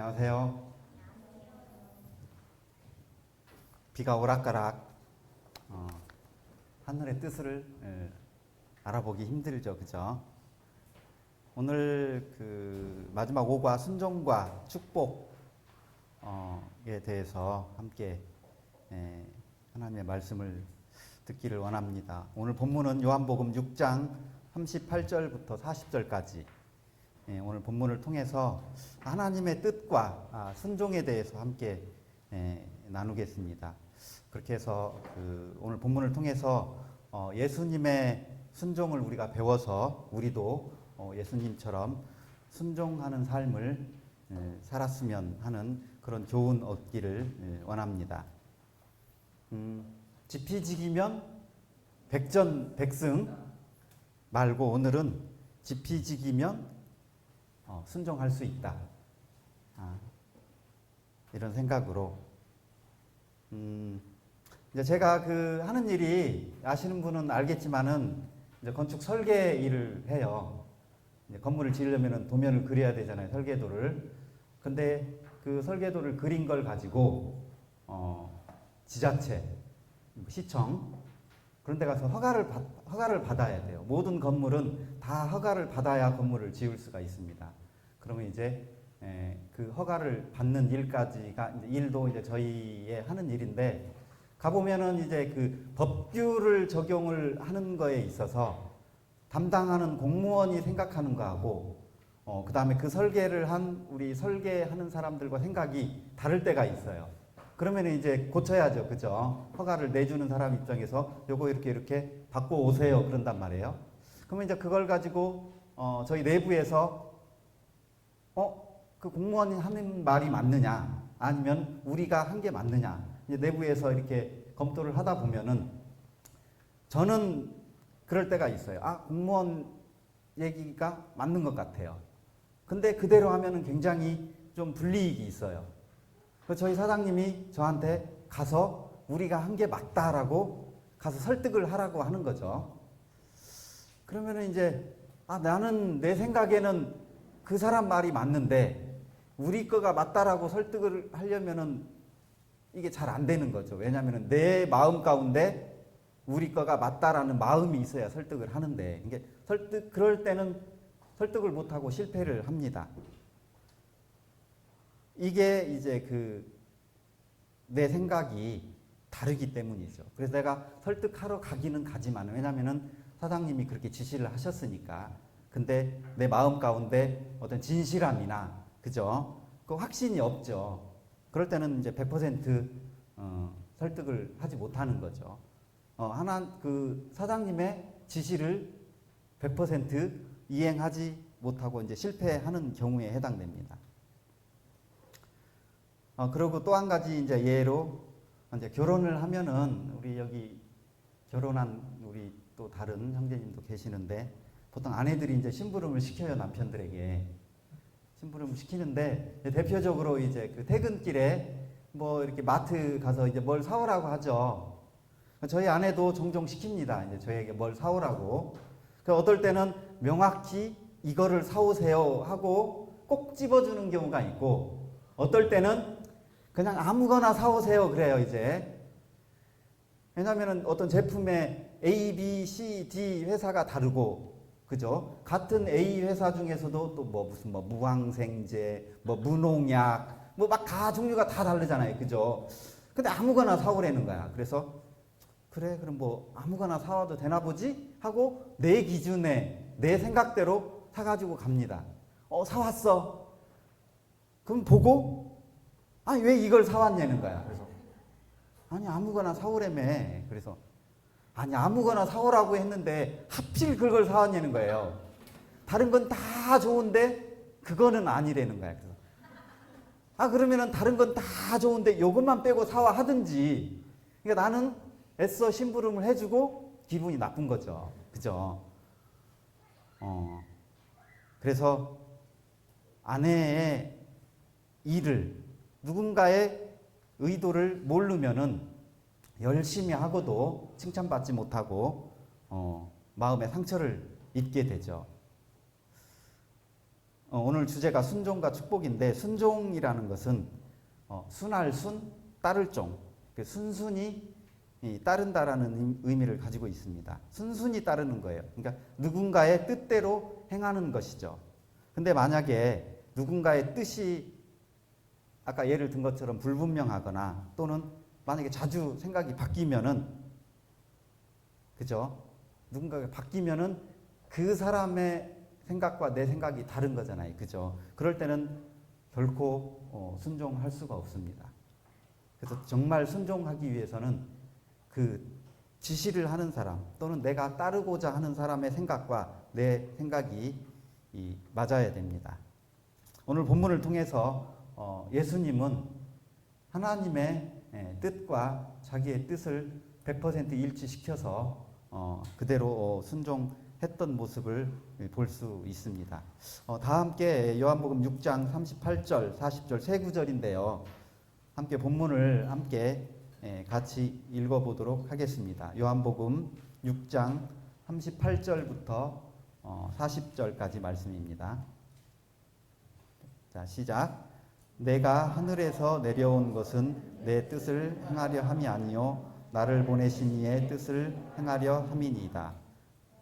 안녕하세요. 비가 오락가락 하늘의 뜻을 알아보기 힘들죠, 그죠? 오늘 그 마지막 5과 순종과 축복에 대해서 함께 하나님의 말씀을 듣기를 원합니다. 오늘 본문은 요한복음 6장 38절부터 40절까지 오늘 본문을 통해서 하나님의 뜻과 순종에 대해서 함께 나누겠습니다. 그렇게 해서 오늘 본문을 통해서 예수님의 순종을 우리가 배워서 우리도 예수님처럼 순종하는 삶을 살았으면 하는 그런 교훈 얻기를 원합니다. 지피지기면 백전백승 말고 오늘은 지피지기면 순종할 수 있다. 이런 생각으로 이제 제가 하는 일이 아시는 분은 알겠지만은 이제 건축 설계 일을 해요. 이제 건물을 지으려면은 도면을 그려야 되잖아요, 설계도를. 근데 그 설계도를 그린 걸 가지고 지자체, 시청 그런 데 가서 허가를 받아야 돼요. 모든 건물은 다 허가를 받아야 건물을 지을 수가 있습니다. 그러면 이제 그 허가를 받는 일까지가 이제 일도 이제 저희의 하는 일인데 가보면은 이제 그 법규를 적용을 하는 거에 있어서 담당하는 공무원이 생각하는 거하고 그 다음에 그 설계를 한 우리 설계하는 사람들과 생각이 다를 때가 있어요. 그러면 이제 고쳐야죠, 그죠? 허가를 내주는 사람 입장에서 요거 이렇게 바꿔 오세요, 그런단 말이에요. 그러면 이제 그걸 가지고 저희 내부에서 그 공무원이 하는 말이 맞느냐, 아니면 우리가 한 게 맞느냐, 이제 내부에서 이렇게 검토를 하다 보면은 저는 그럴 때가 있어요. 공무원 얘기가 맞는 것 같아요. 근데 그대로 하면은 굉장히 좀 불이익이 있어요. 그래서 저희 사장님이 저한테 가서 우리가 한 게 맞다라고 가서 설득을 하라고 하는 거죠. 그러면은 이제 나는 내 생각에는 그 사람 말이 맞는데 우리 거가 맞다라고 설득을 하려면은 이게 잘 안 되는 거죠. 왜냐하면은 내 마음 가운데 우리 거가 맞다라는 마음이 있어야 설득을 하는데 이게 그럴 때는 설득을 못하고 실패를 합니다. 이게 이제 내 생각이 다르기 때문이죠. 그래서 내가 설득하러 가기는 가지만 왜냐하면은 사장님이 그렇게 지시를 하셨으니까. 근데 내 마음 가운데 어떤 진실함이나 그죠? 그 확신이 없죠. 그럴 때는 이제 100% 설득을 하지 못하는 거죠. 그 사장님의 지시를 100% 이행하지 못하고 이제 실패하는 경우에 해당됩니다. 그리고 또 한 가지 이제 예로 이제 결혼을 하면은 우리 여기 결혼한 우리 또 다른 형제님도 계시는데 보통 아내들이 이제 심부름을 시켜요, 남편들에게. 심부름을 시키는데 대표적으로 이제 그 퇴근길에 뭐 이렇게 마트 가서 이제 뭘 사오라고 하죠. 저희 아내도 종종 시킵니다. 이제 저에게 뭘 사오라고. 어떨 때는 명확히 이거를 사오세요 하고 꼭 집어주는 경우가 있고 어떨 때는 그냥 아무거나 사오세요 그래요, 이제. 왜냐면은 어떤 제품의 A, B, C, D 회사가 다르고 그죠? 같은 A 회사 중에서도 또 무슨 무항생제, 무농약, 막 다 종류가 다 다르잖아요. 그죠? 근데 아무거나 사오라는 거야. 그래서 그래, 그럼 아무거나 사와도 되나 보지? 하고 내 기준에, 내 생각대로 사가지고 갑니다. 사왔어. 그럼 보고, 왜 이걸 사왔냐는 거야. 그래서, 아무거나 사오라며. 그래서, 아무거나 사오라고 했는데 하필 그걸 사왔냐는 거예요. 다른 건 다 좋은데 그거는 아니라는 거야. 그래서 그러면은 다른 건 다 좋은데 요것만 빼고 사와 하든지. 그러니까 나는 애써 심부름을 해주고 기분이 나쁜 거죠. 그죠? 그래서 아내의 일을 누군가의 의도를 모르면은 열심히 하고도 칭찬받지 못하고 마음의 상처를 입게 되죠. 오늘 주제가 순종과 축복인데 순종이라는 것은 순할 순, 따를 종, 순순히 따른다라는 의미를 가지고 있습니다. 순순히 따르는 거예요. 그러니까 누군가의 뜻대로 행하는 것이죠. 근데 만약에 누군가의 뜻이 아까 예를 든 것처럼 불분명하거나 또는 만약에 자주 생각이 바뀌면은, 그죠? 누군가가 바뀌면은 그 사람의 생각과 내 생각이 다른 거잖아요. 그죠? 그럴 때는 결코 순종할 수가 없습니다. 그래서 정말 순종하기 위해서는 그 지시를 하는 사람 또는 내가 따르고자 하는 사람의 생각과 내 생각이 맞아야 됩니다. 오늘 본문을 통해서 예수님은 하나님의 뜻과 자기의 뜻을 100% 일치시켜서 그대로 순종했던 모습을 볼 수 있습니다. 다 함께 요한복음 6장 38절, 40절 세 구절인데요. 함께 본문을 함께 같이 읽어보도록 하겠습니다. 요한복음 6장 38절부터 40절까지 말씀입니다. 자, 시작. 내가 하늘에서 내려온 것은 내 뜻을 행하려 함이 아니요 나를 보내신 이의 뜻을 행하려 함이니이다.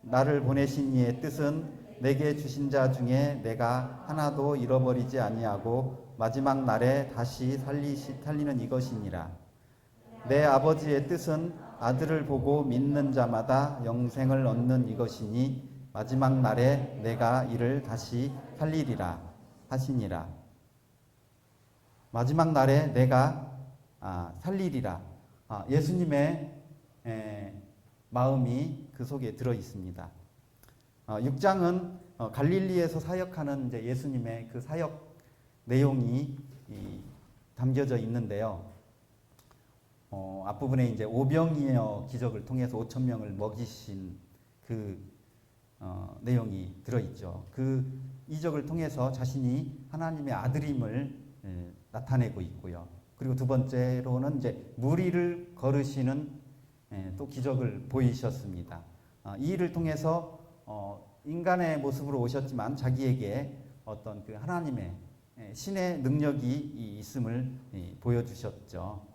나를 보내신 이의 뜻은 내게 주신 자 중에 내가 하나도 잃어버리지 아니하고 마지막 날에 다시 살리는 이것이니라. 내 아버지의 뜻은 아들을 보고 믿는 자마다 영생을 얻는 이것이니 마지막 날에 내가 이를 다시 살리리라 하시니라. 마지막 날에 내가 살리리라. 예수님의 마음이 그 속에 들어 있습니다. 6장은 갈릴리에서 사역하는 이제 예수님의 그 사역 내용이 담겨져 있는데요. 앞부분에 이제 오병이어 기적을 통해서 5천 명을 먹이신 그 내용이 들어 있죠. 그 이적을 통해서 자신이 하나님의 아들임을 나타내고 있고요. 그리고 두 번째로는 이제 무리를 걸으시는 또 기적을 보이셨습니다. 이 일을 통해서 인간의 모습으로 오셨지만 자기에게 어떤 그 하나님의 신의 능력이 있음을 보여주셨죠.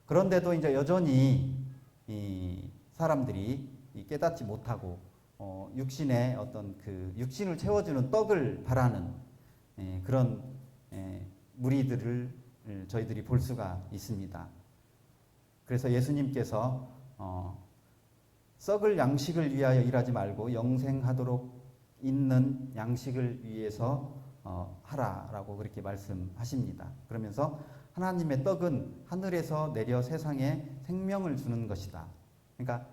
그런데도 이제 여전히 사람들이 깨닫지 못하고 육신의 어떤 그 육신을 채워주는 떡을 바라는 그런 무리들을 저희들이 볼 수가 있습니다. 그래서 예수님께서 썩을 양식을 위하여 일하지 말고 영생하도록 있는 양식을 위해서 하라라고 그렇게 말씀하십니다. 그러면서 하나님의 떡은 하늘에서 내려 세상에 생명을 주는 것이다. 그러니까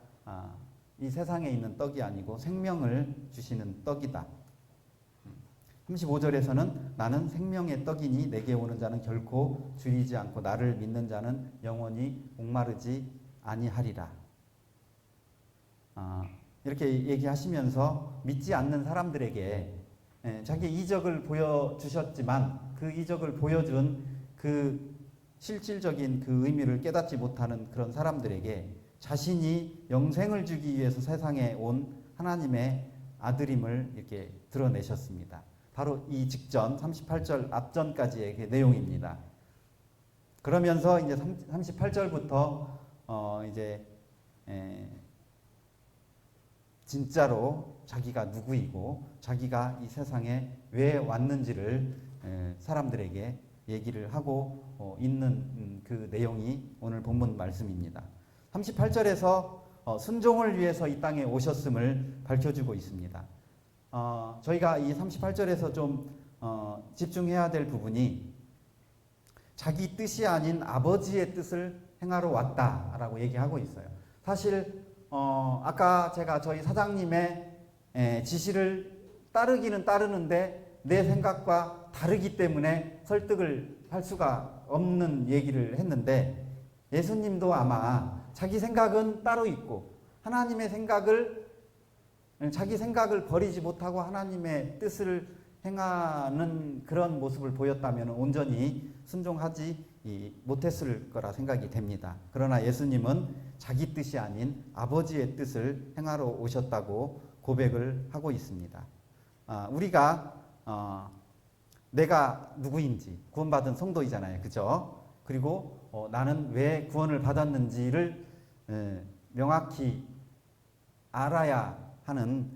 이 세상에 있는 떡이 아니고 생명을 주시는 떡이다. 35절에서는 나는 생명의 떡이니 내게 오는 자는 결코 줄이지 않고 나를 믿는 자는 영원히 목마르지 아니하리라. 이렇게 얘기하시면서 믿지 않는 사람들에게 자기 이적을 보여주셨지만 그 이적을 보여준 그 실질적인 그 의미를 깨닫지 못하는 그런 사람들에게 자신이 영생을 주기 위해서 세상에 온 하나님의 아들임을 이렇게 드러내셨습니다. 바로 이 직전 38절 앞전까지의 그 내용입니다. 그러면서 이제 38절부터 이제 진짜로 자기가 누구이고 자기가 이 세상에 왜 왔는지를 사람들에게 얘기를 하고 있는 그 내용이 오늘 본문 말씀입니다. 38절에서 순종을 위해서 이 땅에 오셨음을 밝혀주고 있습니다. 저희가 이 38절에서 좀 집중해야 될 부분이 자기 뜻이 아닌 아버지의 뜻을 행하러 왔다라고 얘기하고 있어요. 사실 아까 제가 저희 사장님의 지시를 따르기는 따르는데 내 생각과 다르기 때문에 설득을 할 수가 없는 얘기를 했는데 예수님도 아마 자기 생각은 따로 있고 하나님의 생각을 자기 생각을 버리지 못하고 하나님의 뜻을 행하는 그런 모습을 보였다면 온전히 순종하지 못했을 거라 생각이 됩니다. 그러나 예수님은 자기 뜻이 아닌 아버지의 뜻을 행하러 오셨다고 고백을 하고 있습니다. 우리가 내가 누구인지, 구원받은 성도이잖아요. 그죠? 그리고 나는 왜 구원을 받았는지를 명확히 알아야 하는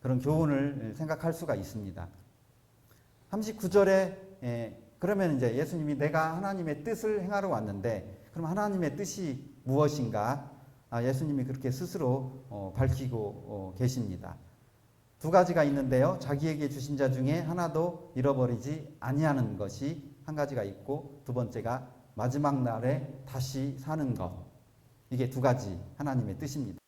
그런 교훈을 생각할 수가 있습니다. 39절에 그러면 이제 예수님이 내가 하나님의 뜻을 행하러 왔는데 그럼 하나님의 뜻이 무엇인가? 예수님이 그렇게 스스로 밝히고 계십니다. 두 가지가 있는데요. 자기에게 주신 자 중에 하나도 잃어버리지 아니하는 것이 한 가지가 있고 두 번째가 마지막 날에 다시 사는 것. 이게 두 가지 하나님의 뜻입니다.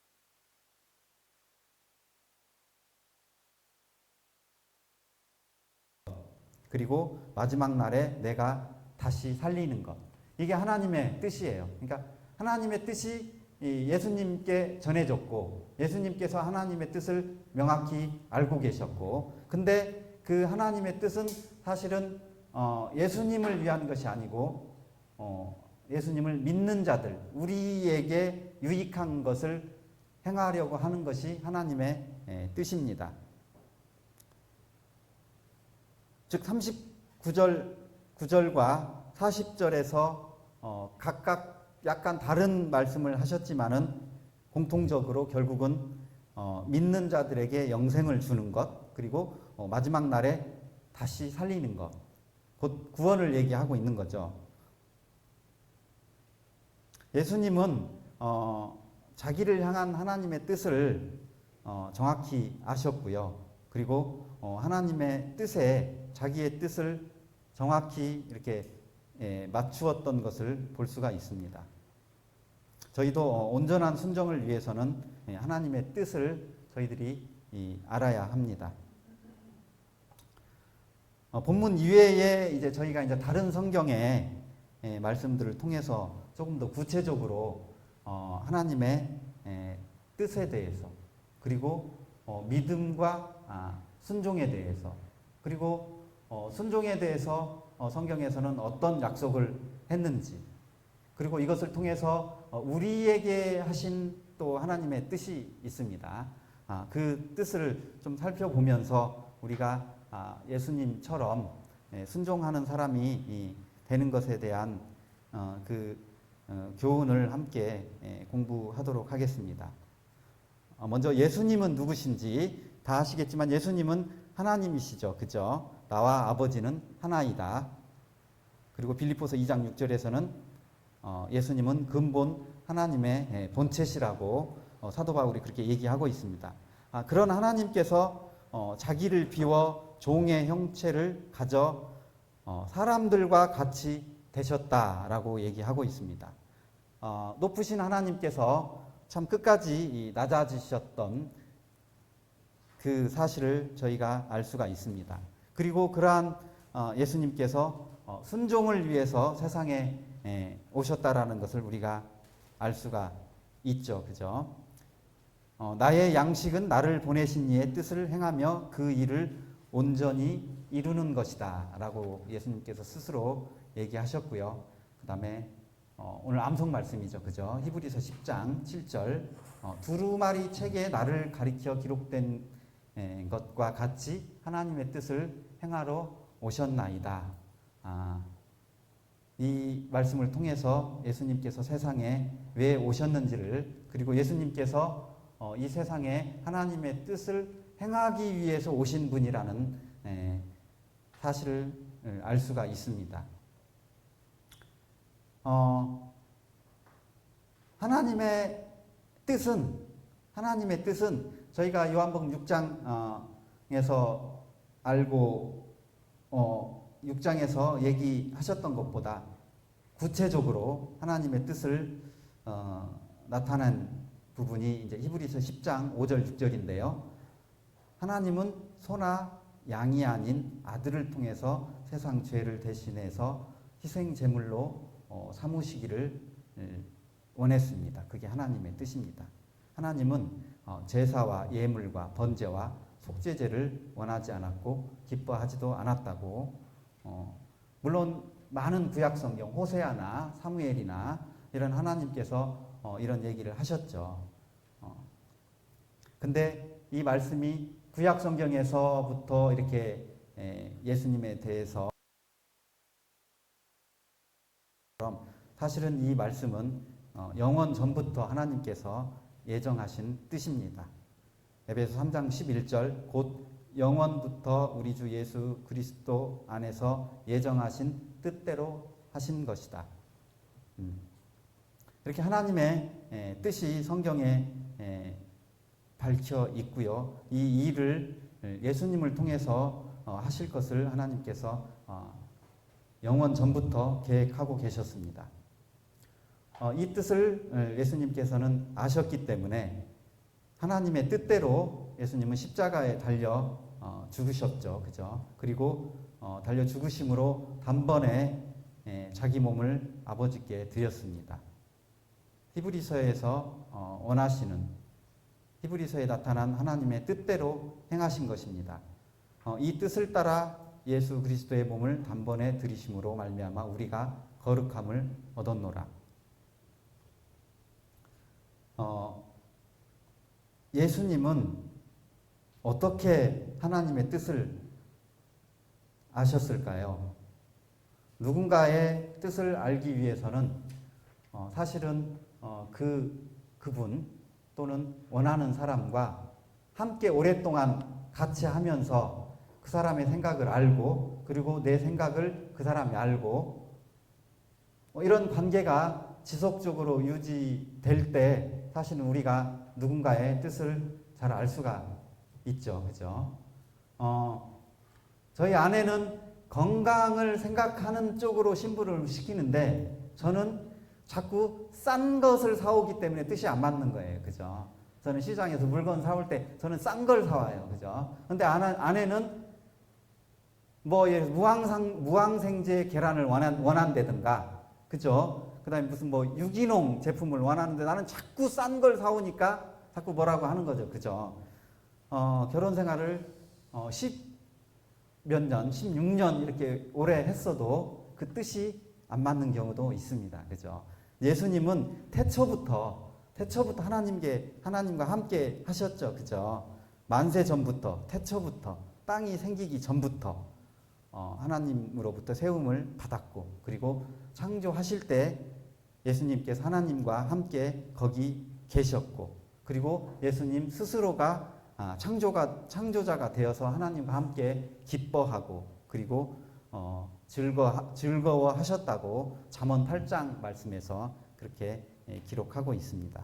그리고 마지막 날에 내가 다시 살리는 것. 이게 하나님의 뜻이에요. 그러니까 하나님의 뜻이 예수님께 전해졌고 예수님께서 하나님의 뜻을 명확히 알고 계셨고 근데 그 하나님의 뜻은 사실은 예수님을 위한 것이 아니고 예수님을 믿는 자들 우리에게 유익한 것을 행하려고 하는 것이 하나님의 뜻입니다. 즉 39절과 40절에서 각각 약간 다른 말씀을 하셨지만은 공통적으로 결국은 믿는 자들에게 영생을 주는 것 그리고 마지막 날에 다시 살리는 것 곧 구원을 얘기하고 있는 거죠. 예수님은 자기를 향한 하나님의 뜻을 정확히 아셨고요. 그리고 하나님의 뜻에 자기의 뜻을 정확히 이렇게 맞추었던 것을 볼 수가 있습니다. 저희도 온전한 순종을 위해서는 하나님의 뜻을 저희들이 알아야 합니다. 본문 이외에 이제 저희가 이제 다른 성경의 말씀들을 통해서 조금 더 구체적으로 하나님의 뜻에 대해서 그리고 믿음과 순종에 대해서 그리고 순종에 대해서 성경에서는 어떤 약속을 했는지 그리고 이것을 통해서 우리에게 하신 또 하나님의 뜻이 있습니다. 그 뜻을 좀 살펴보면서 우리가 예수님처럼 순종하는 사람이 되는 것에 대한 그 교훈을 함께 공부하도록 하겠습니다. 먼저 예수님은 누구신지 다 아시겠지만 예수님은 하나님이시죠. 그죠? 나와 아버지는 하나이다. 그리고 빌립보서 2장 6절에서는 예수님은 근본 하나님의 본체시라고 사도 바울이 그렇게 얘기하고 있습니다. 그런 하나님께서 자기를 비워 종의 형체를 가져 사람들과 같이 되셨다라고 얘기하고 있습니다. 높으신 하나님께서 참 끝까지 낮아지셨던 그 사실을 저희가 알 수가 있습니다. 그리고 그러한 예수님께서 순종을 위해서 세상에 오셨다라는 것을 우리가 알 수가 있죠. 그죠? 나의 양식은 나를 보내신 이의 뜻을 행하며 그 일을 온전히 이루는 것이다 라고 예수님께서 스스로 얘기하셨고요. 그 다음에 오늘 암송 말씀이죠. 그죠? 히브리서 10장 7절 두루마리 책에 나를 가리켜 기록된 것과 같이 하나님의 뜻을 행하러 오셨나이다. 이 말씀을 통해서 예수님께서 세상에 왜 오셨는지를 그리고 예수님께서 이 세상에 하나님의 뜻을 행하기 위해서 오신 분이라는 사실을 알 수가 있습니다. 하나님의 뜻은 저희가 요한복음 6장에서 알고 6장에서 얘기하셨던 것보다 구체적으로 하나님의 뜻을 나타낸 부분이 이제 히브리서 10장 5절 6절인데요. 하나님은 소나 양이 아닌 아들을 통해서 세상 죄를 대신해서 희생 제물로 삼으시기를 원했습니다. 그게 하나님의 뜻입니다. 하나님은 제사와 예물과 번제와 속죄제를 원하지 않았고 기뻐하지도 않았다고 물론 많은 구약 성경 호세아나 사무엘이나 이런 하나님께서 이런 얘기를 하셨죠. 근데 이 말씀이 구약 성경에서부터 이렇게 예수님에 대해서 사실은 이 말씀은 영원 전부터 하나님께서 예정하신 뜻입니다. 에베소 3장 11절 곧 영원부터 우리 주 예수 그리스도 안에서 예정하신 뜻대로 하신 것이다. 이렇게 하나님의 뜻이 성경에 밝혀 있고요. 이 일을 예수님을 통해서 하실 것을 하나님께서 영원 전부터 계획하고 계셨습니다. 이 뜻을 예수님께서는 아셨기 때문에 하나님의 뜻대로 예수님은 십자가에 달려 죽으셨죠. 그죠? 그리고 달려 죽으심으로 단번에 자기 몸을 아버지께 드렸습니다. 히브리서에서 원하시는 히브리서에 나타난 하나님의 뜻대로 행하신 것입니다. 이 뜻을 따라 예수 그리스도의 몸을 단번에 드리심으로 말미암아 우리가 거룩함을 얻었노라. 예수님은 어떻게 하나님의 뜻을 아셨을까요? 누군가의 뜻을 알기 위해서는 사실은 그분 또는 원하는 사람과 함께 오랫동안 같이 하면서 그 사람의 생각을 알고 그리고 내 생각을 그 사람이 알고 이런 관계가 지속적으로 유지될 때 사실은 우리가 누군가의 뜻을 잘 알 수가 있죠. 그죠? 저희 아내는 건강을 생각하는 쪽으로 신부를 시키는데 저는 자꾸 싼 것을 사오기 때문에 뜻이 안 맞는 거예요. 그죠? 저는 시장에서 물건 사올 때 저는 싼 걸 사와요. 그죠? 근데 아내는 무항생제 계란을 원한다든가, 그죠? 그 다음에 무슨 유기농 제품을 원하는데 나는 자꾸 싼 걸 사오니까 자꾸 뭐라고 하는 거죠. 그죠? 결혼 생활을 10몇 년, 16년 이렇게 오래 했어도 그 뜻이 안 맞는 경우도 있습니다. 그죠? 예수님은 태초부터 하나님과 함께 하셨죠. 그죠? 만세 전부터, 태초부터, 땅이 생기기 전부터 하나님으로부터 세움을 받았고, 그리고 창조하실 때 예수님께서 하나님과 함께 거기 계셨고, 그리고 예수님 스스로가 창조자가 되어서 하나님과 함께 기뻐하고, 그리고 즐거워하셨다고 잠언 8장 말씀에서 그렇게 기록하고 있습니다.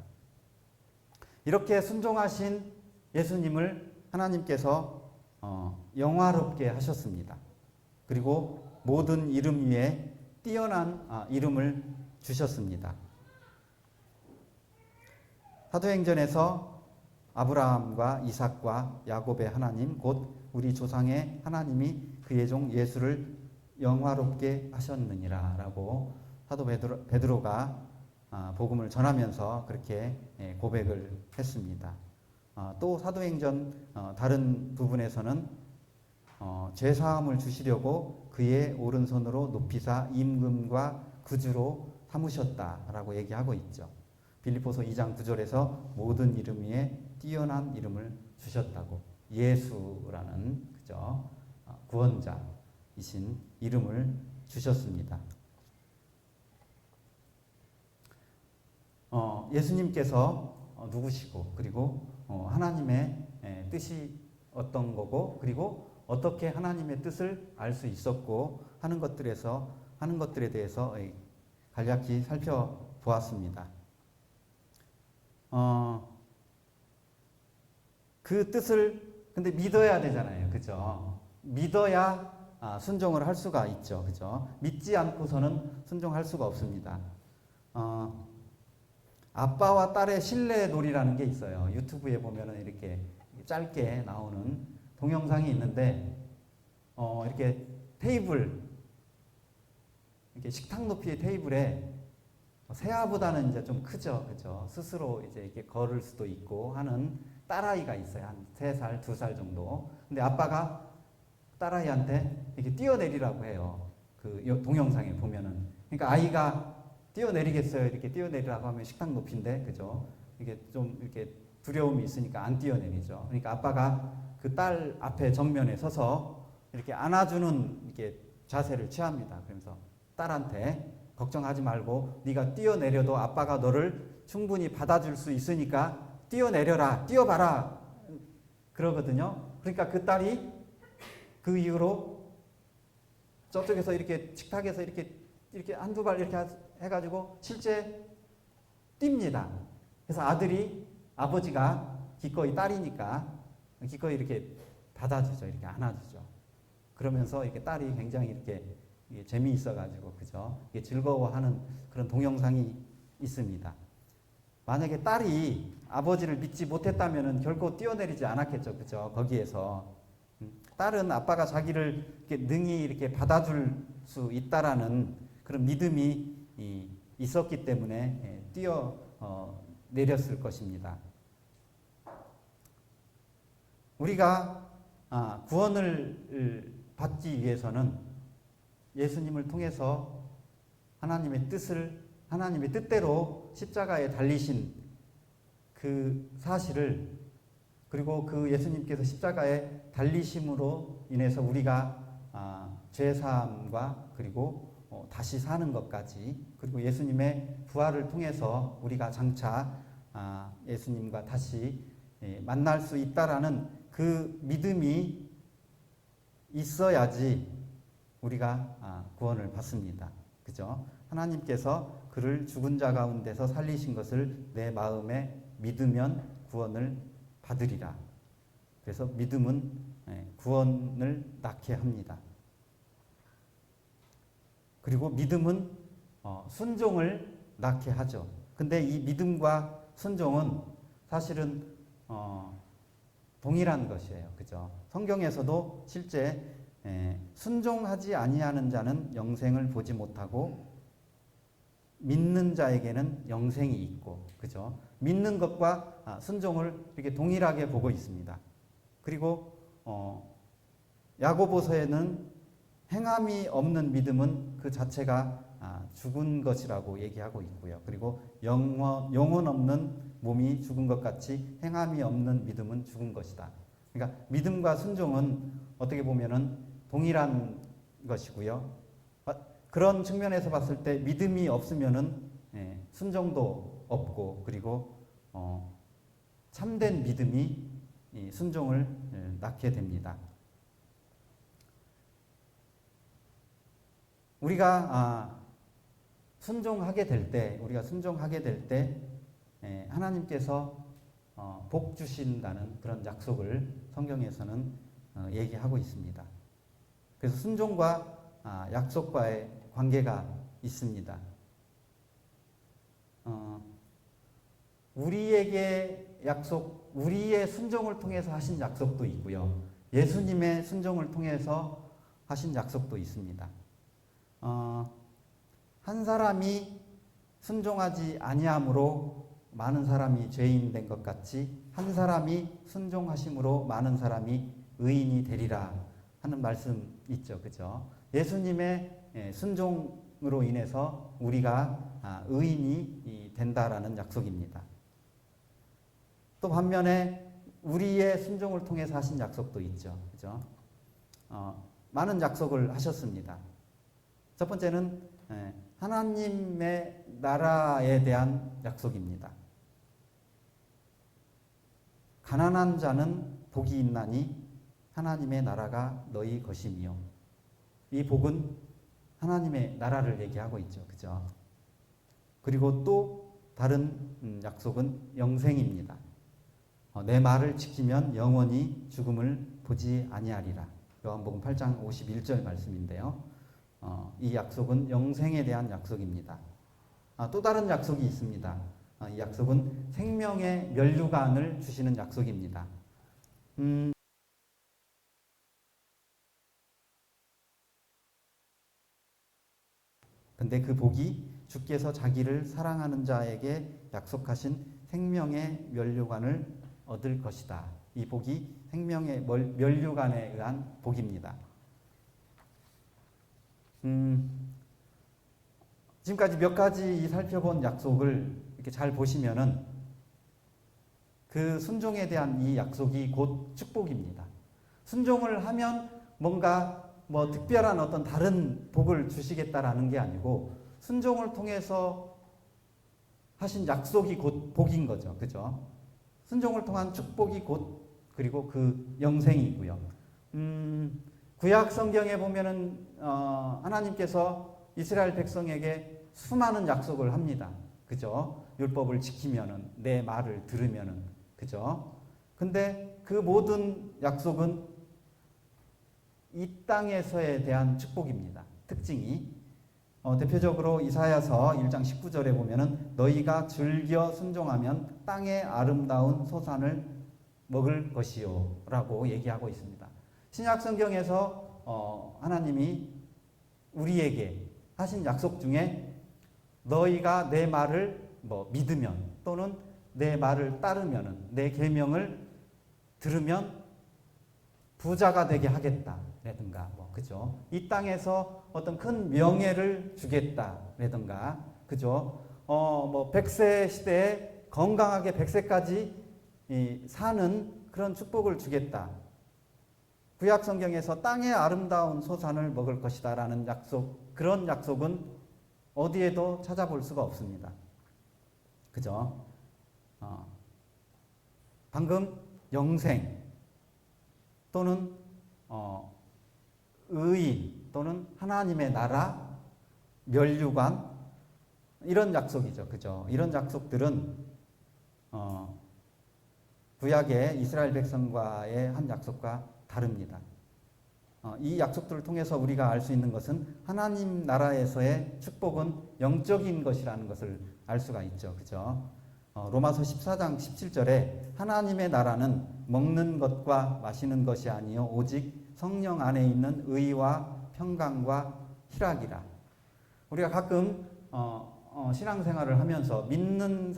이렇게 순종하신 예수님을 하나님께서 영화롭게 하셨습니다. 그리고 모든 이름 위에 뛰어난 이름을 주셨습니다. 사도행전에서 아브라함과 이삭과 야곱의 하나님 곧 우리 조상의 하나님이 그의 종 예수를 영화롭게 하셨느니라 라고 사도 베드로가 복음을 전하면서 그렇게 고백을 했습니다. 또 사도행전 다른 부분에서는 죄사함을 주시려고 그의 오른손으로 높이사 임금과 구주로 삼으셨다라고 얘기하고 있죠. 빌립보서 2장 9절에서 모든 이름 위에 뛰어난 이름을 주셨다고 예수라는 그죠? 구원자이신 이름을 주셨습니다. 예수님께서 누구시고 그리고 하나님의 뜻이 어떤 거고 그리고 어떻게 하나님의 뜻을 알 수 있었고 하는 것들에 대해서 간략히 살펴보았습니다. 그 뜻을 근데 믿어야 되잖아요. 그죠? 믿어야 순종을 할 수가 있죠. 그죠? 믿지 않고서는 순종할 수가 없습니다. 아빠와 딸의 신뢰놀이라는 게 있어요. 유튜브에 보면은 이렇게 짧게 나오는 동영상이 있는데, 이렇게 테이블, 이렇게 식탁 높이의 테이블에 새아보다는 이제 좀 크죠. 그죠? 스스로 이제 이렇게 걸을 수도 있고 하는 딸아이가 있어요. 한 3살, 2살 정도. 근데 아빠가 딸아이한테 이렇게 뛰어내리라고 해요. 그 동영상에 보면은. 그러니까 아이가 뛰어내리겠어요. 이렇게 뛰어내리라고 하면 식탁 높이인데, 그죠? 이게 좀 이렇게 두려움이 있으니까 안 뛰어내리죠. 그러니까 아빠가 그 딸 앞에 정면에 서서 이렇게 안아주는 이렇게 자세를 취합니다. 그러면서 딸한테 걱정하지 말고 네가 뛰어내려도 아빠가 너를 충분히 받아줄 수 있으니까 뛰어내려라, 뛰어봐라 그러거든요. 그러니까 그 딸이 그 이후로 저쪽에서 이렇게 식탁에서 이렇게 한두 발 이렇게 해가지고 실제 뜁니다. 그래서 아들이 아버지가 기꺼이 딸이니까 기꺼이 이렇게 받아주죠. 이렇게 안아주죠. 그러면서 이렇게 딸이 굉장히 이렇게 재미있어가지고 그죠? 이게 즐거워하는 그런 동영상이 있습니다. 만약에 딸이 아버지를 믿지 못했다면은 결코 뛰어내리지 않았겠죠, 그죠? 거기에서 딸은 아빠가 자기를 이렇게 능히 이렇게 받아줄 수 있다라는 그런 믿음이 있었기 때문에 뛰어 내렸을 것입니다. 우리가 구원을 받기 위해서는 예수님을 통해서 하나님의 뜻대로 십자가에 달리신 그 사실을, 그리고 그 예수님께서 십자가에 달리심으로 인해서 우리가 죄사함과 그리고 다시 사는 것까지, 그리고 예수님의 부활을 통해서 우리가 장차 예수님과 다시 만날 수 있다라는 그 믿음이 있어야지 우리가 구원을 받습니다. 그죠? 하나님께서 그를 죽은 자 가운데서 살리신 것을 내 마음에 믿으면 구원을 받으리라. 그래서 믿음은 구원을 낳게 합니다. 그리고 믿음은 순종을 낳게 하죠. 근데 이 믿음과 순종은 사실은 동일한 것이에요. 그죠? 성경에서도 실제 순종하지 아니하는 자는 영생을 보지 못하고 믿는 자에게는 영생이 있고, 그죠? 믿는 것과 순종을 이렇게 동일하게 보고 있습니다. 그리고 야고보서에는 행함이 없는 믿음은 그 자체가 죽은 것이라고 얘기하고 있고요. 그리고 영혼 없는 몸이 죽은 것 같이 행함이 없는 믿음은 죽은 것이다. 그러니까 믿음과 순종은 어떻게 보면은 동일한 것이고요. 그런 측면에서 봤을 때 믿음이 없으면은 순종도 없고, 그리고 참된 믿음이 순종을 낳게 됩니다. 우리가 순종하게 될 때 하나님께서 복 주신다는 그런 약속을 성경에서는 얘기하고 있습니다. 그래서 순종과 약속과의 관계가 있습니다. 우리에게 우리의 순종을 통해서 하신 약속도 있고요. 예수님의 순종을 통해서 하신 약속도 있습니다. 한 사람이 순종하지 아니함으로 많은 사람이 죄인 된 것 같이 한 사람이 순종하심으로 많은 사람이 의인이 되리라 하는 말씀 있죠. 그죠? 예수님의 순종으로 인해서 우리가 의인이 된다라는 약속입니다. 또 반면에 우리의 순종을 통해서 하신 약속도 있죠. 그죠? 많은 약속을 하셨습니다. 첫 번째는 하나님의 나라에 대한 약속입니다. 가난한 자는 복이 있나니 하나님의 나라가 너희 것이니요. 이 복은 하나님의 나라를 얘기하고 있죠. 그죠? 그리고 또 다른 약속은 영생입니다. 내 말을 지키면 영원히 죽음을 보지 아니하리라. 요한복음 8장 51절 말씀인데요. 이 약속은 영생에 대한 약속입니다. 또 다른 약속이 있습니다. 이 약속은 생명의 면류관을 주시는 약속입니다. 근데 그 복이 주께서 자기를 사랑하는 자에게 약속하신 생명의 면류관을 얻을 것이다. 이 복이 생명의 면류관에 의한 복입니다. 지금까지 몇 가지 살펴본 약속을 이렇게 잘 보시면은 그 순종에 대한 이 약속이 곧 축복입니다. 순종을 하면 뭔가 뭐 특별한 어떤 다른 복을 주시겠다라는 게 아니고 순종을 통해서 하신 약속이 곧 복인 거죠. 그죠? 순종을 통한 축복이 곧 그리고 그 영생이고요. 구약 성경에 보면은 하나님께서 이스라엘 백성에게 수많은 약속을 합니다. 그죠? 율법을 지키면은 내 말을 들으면은 그죠? 근데 그 모든 약속은 이 땅에서에 대한 축복입니다. 특징이 대표적으로 이사야서 1장 19절에 보면은 너희가 즐겨 순종하면 땅의 아름다운 소산을 먹을 것이요 라고 얘기하고 있습니다. 신약 성경에서 하나님이 우리에게 하신 약속 중에 너희가 내 말을 믿으면 또는 내 말을 따르면 내 계명을 들으면 부자가 되게 하겠다라든가 그죠? 이 땅에서 어떤 큰 명예를 주겠다라든가 그죠? 100세 시대에 건강하게 100세까지 사는 그런 축복을 주겠다. 구약 성경에서 땅의 아름다운 소산을 먹을 것이다라는 약속, 그런 약속은 어디에도 찾아볼 수가 없습니다. 그죠? 방금 영생 또는 의인 또는 하나님의 나라, 멸류관 이런 약속이죠. 그죠? 이런 약속들은 구약의 이스라엘 백성과의 한 약속과 다릅니다. 이 약속들을 통해서 우리가 알 수 있는 것은 하나님 나라에서의 축복은 영적인 것이라는 것을 알 수가 있죠. 그죠? 로마서 14장 17절에 하나님의 나라는 먹는 것과 마시는 것이 아니요 오직 성령 안에 있는 의와 평강과 희락이라. 우리가 가끔 신앙생활을 하면서 믿는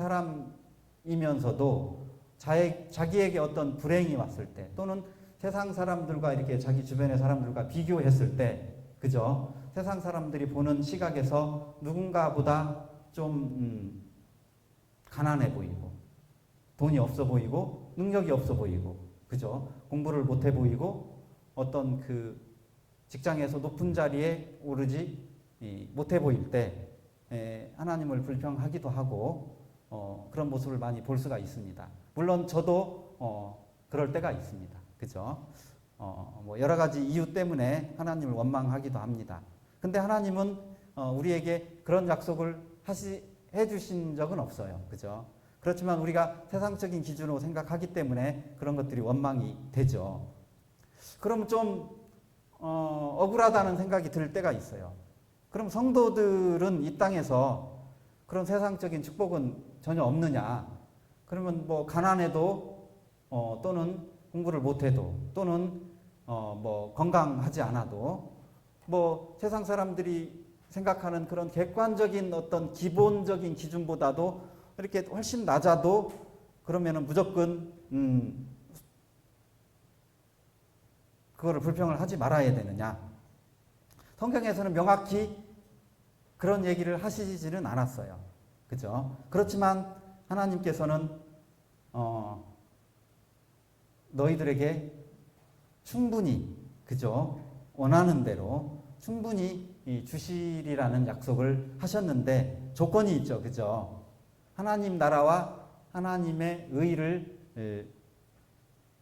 사람이면서도 자기에게 어떤 불행이 왔을 때 또는 세상 사람들과 이렇게 자기 주변의 사람들과 비교했을 때 그죠? 세상 사람들이 보는 시각에서 누군가보다 좀 가난해 보이고 돈이 없어 보이고 능력이 없어 보이고 그죠? 공부를 못해 보이고 어떤 그 직장에서 높은 자리에 오르지 못해 보일 때 하나님을 불평하기도 하고 그런 모습을 많이 볼 수가 있습니다. 물론 저도 그럴 때가 있습니다. 그죠? 여러 가지 이유 때문에 하나님을 원망하기도 합니다. 근데 하나님은 우리에게 그런 약속을 해주신 적은 없어요. 그죠? 그렇지만 우리가 세상적인 기준으로 생각하기 때문에 그런 것들이 원망이 되죠. 그럼 좀 억울하다는 생각이 들 때가 있어요. 그럼 성도들은 이 땅에서 그런 세상적인 축복은 전혀 없느냐? 그러면 가난해도 또는 공부를 못해도 또는 건강하지 않아도 세상 사람들이 생각하는 그런 객관적인 어떤 기본적인 기준보다도 이렇게 훨씬 낮아도 그러면은 무조건 그거를 불평을 하지 말아야 되느냐? 성경에서는 명확히 그런 얘기를 하시지는 않았어요. 그죠? 그렇지만 하나님께서는 너희들에게 충분히 그죠? 원하는 대로 충분히 주시리라는 약속을 하셨는데 조건이 있죠. 그죠? 하나님 나라와 하나님의 의를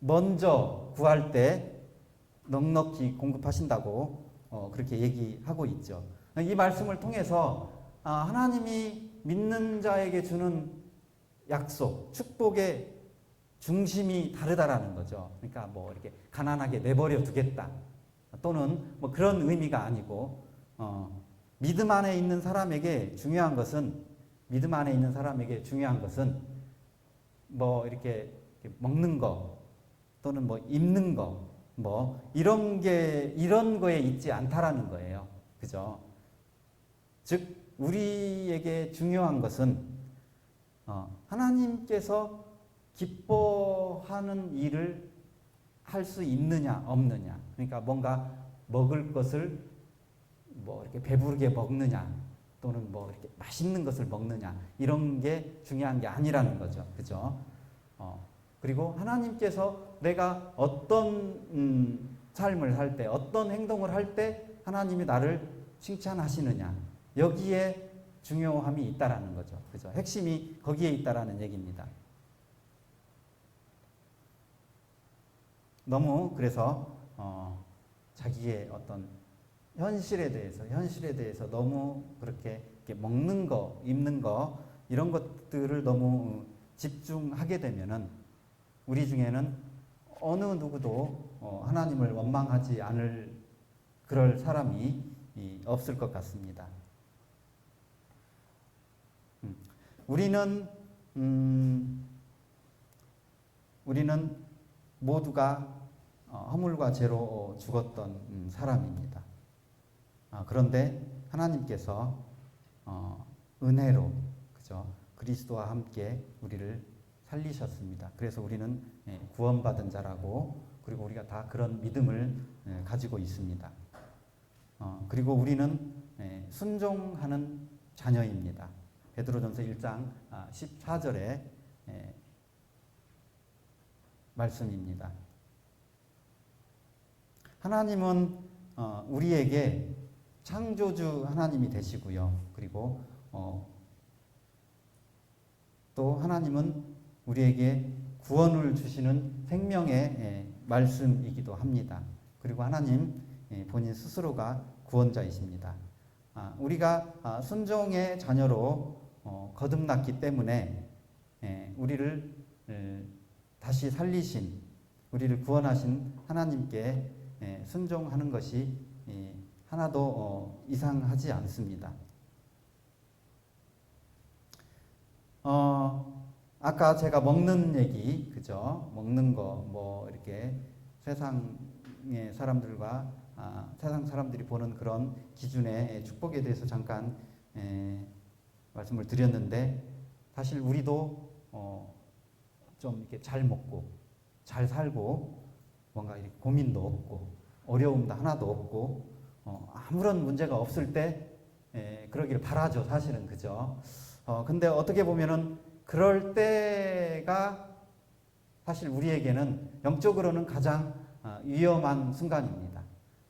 먼저 구할 때 넉넉히 공급하신다고 그렇게 얘기하고 있죠. 이 말씀을 통해서 하나님이 믿는 자에게 주는 약속, 축복의 중심이 다르다라는 거죠. 그러니까 이렇게 가난하게 내버려 두겠다 또는 그런 의미가 아니고 믿음 안에 있는 사람에게 중요한 것은 이렇게 먹는 거 또는 입는 거 이런 거에 있지 않다라는 거예요. 그죠? 즉 우리에게 중요한 것은 하나님께서 기뻐하는 일을 할 수 있느냐 없느냐. 그러니까 뭔가 먹을 것을 이렇게 배부르게 먹느냐 또는 이렇게 맛있는 것을 먹느냐 이런 게 중요한 게 아니라는 거죠. 그죠? 그리고 하나님께서 내가 어떤 삶을 살 때, 어떤 행동을 할 때 하나님이 나를 칭찬하시느냐, 여기에 중요함이 있다라는 거죠. 그죠? 핵심이 거기에 있다라는 얘기입니다. 너무 그래서 자기의 어떤 현실에 대해서 너무 그렇게 먹는 거, 입는 거 이런 것들을 너무 집중하게 되면은 우리 중에는 어느 누구도 하나님을 원망하지 않을 그럴 사람이 없을 것 같습니다. 우리는 모두가 허물과 죄로 죽었던 사람입니다. 그런데 하나님께서 은혜로, 그죠? 그리스도와 함께 우리를 살리셨습니다. 그래서 우리는 구원받은 자라고, 그리고 우리가 다 그런 믿음을 가지고 있습니다. 그리고 우리는 순종하는 자녀입니다. 베드로전서 1장 14절의 말씀입니다. 하나님은 우리에게 창조주 하나님이 되시고요. 그리고 또 하나님은 우리에게 구원을 주시는 생명의 말씀이기도 합니다. 그리고 하나님 본인 스스로가 구원자이십니다. 우리가 순종의 자녀로 거듭났기 때문에 우리를 다시 살리신, 우리를 구원하신 하나님께 순종하는 것이 하나도 이상하지 않습니다. 아까 제가 먹는 얘기, 그죠? 먹는 거, 뭐 이렇게 세상의 사람들과 세상 사람들이 보는 그런 기준의 축복에 대해서 잠깐 말씀을 드렸는데, 사실 우리도 좀 이렇게 잘 먹고 잘 살고 뭔가 이렇게 고민도 없고 어려움도 하나도 없고 아무런 문제가 없을 때 그러기를 바라죠, 사실은. 그죠? 근데 어떻게 보면은 그럴 때가 사실 우리에게는 영적으로는 가장 위험한 순간입니다.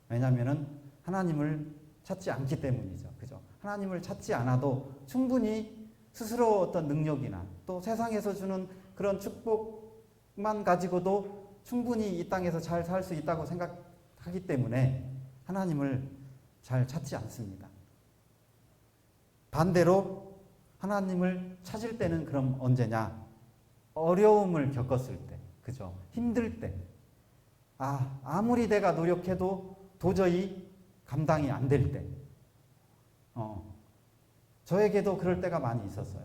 왜냐하면은 하나님을 찾지 않기 때문이죠. 그죠? 하나님을 찾지 않아도 충분히 스스로 어떤 능력이나 또 세상에서 주는 그런 축복만 가지고도 충분히 이 땅에서 잘 살 수 있다고 생각하기 때문에 하나님을 잘 찾지 않습니다. 반대로 하나님을 찾을 때는 그럼 언제냐? 어려움을 겪었을 때, 그죠? 힘들 때, 아무리 내가 노력해도 도저히 감당이 안 될 때, 저에게도 그럴 때가 많이 있었어요.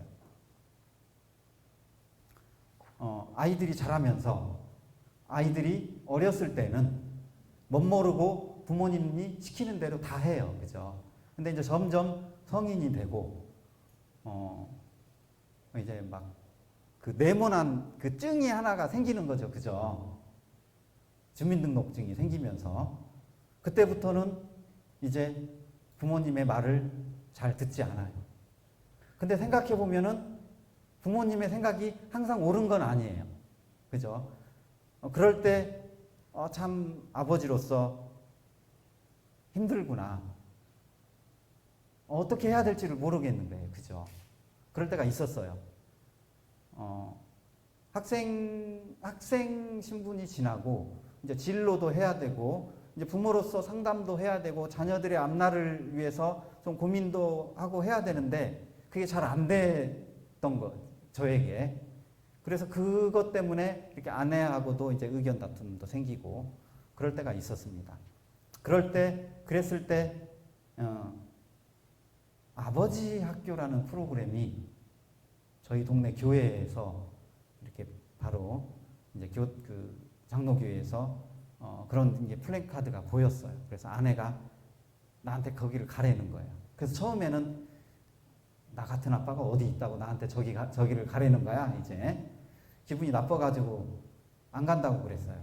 아이들이 자라면서 아이들이 어렸을 때는 멋모르고 부모님이 시키는 대로 다 해요, 그죠? 근데 이제 점점 성인이 되고 이제 막 그 네모난 그 증이 하나가 생기는 거죠, 그죠? 주민등록증이 생기면서 그때부터는 이제 부모님의 말을 잘 듣지 않아요. 근데 생각해 보면은 부모님의 생각이 항상 옳은 건 아니에요, 그죠? 그럴 때 참 아버지로서 힘들구나. 어떻게 해야 될지를 모르겠는 거예요, 그죠? 그럴 때가 있었어요. 학생 신분이 지나고 이제 진로도 해야 되고 이제 부모로서 상담도 해야 되고 자녀들의 앞날을 위해서 좀 고민도 하고 해야 되는데 그게 잘 안 됐던 거, 저에게. 그래서 그것 때문에 이렇게 아내하고도 이제 의견 다툼도 생기고 그럴 때가 있었습니다. 그랬을 때 아버지 학교라는 프로그램이 저희 동네 교회에서 이렇게 바로 이제 그 장로교회에서 그런 이제 플랜카드가 보였어요. 그래서 아내가 나한테 거기를 가라는 거예요. 그래서 처음에는 나 같은 아빠가 어디 있다고 나한테 저기를 가라는 거야. 이제 기분이 나빠가지고 안 간다고 그랬어요.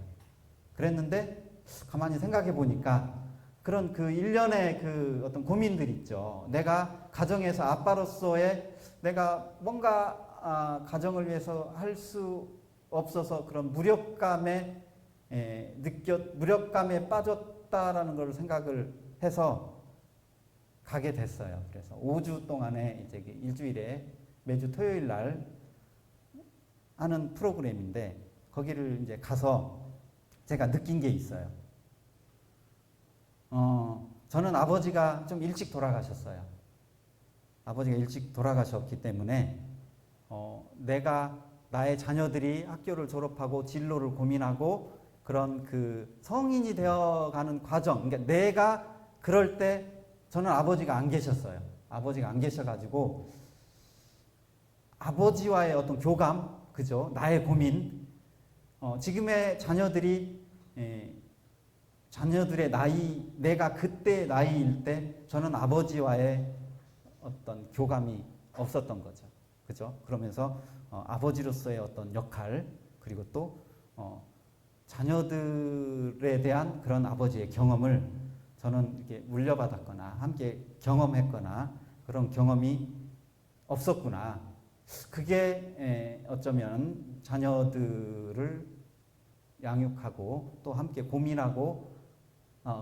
그랬는데 가만히 생각해 보니까 그런 그 일련의 그 어떤 고민들 있죠. 내가 가정에서 아빠로서의 내가 뭔가 가정을 위해서 할 수 없어서 그런 무력감에 무력감에 빠졌다라는 걸 생각을 해서 가게 됐어요. 그래서 5주 동안에 이제 일주일에 매주 토요일 날 하는 프로그램인데 거기를 이제 가서 제가 느낀 게 있어요. 저는 아버지가 좀 일찍 돌아가셨어요. 아버지가 일찍 돌아가셨기 때문에 내가 나의 자녀들이 학교를 졸업하고 진로를 고민하고 그런 그 성인이 되어가는 과정, 그러니까 내가 그럴 때 저는 아버지가 안 계셨어요. 아버지가 안 계셔가지고 아버지와의 어떤 교감, 그죠? 나의 고민, 지금의 자녀들의 나이, 내가 그때 나이일 때 저는 아버지와의 어떤 교감이 없었던 거죠. 그죠? 그러면서 아버지로서의 어떤 역할, 그리고 또 자녀들에 대한 그런 아버지의 경험을 저는 이렇게 물려받았거나 함께 경험했거나 그런 경험이 없었구나. 그게 어쩌면 자녀들을 양육하고 또 함께 고민하고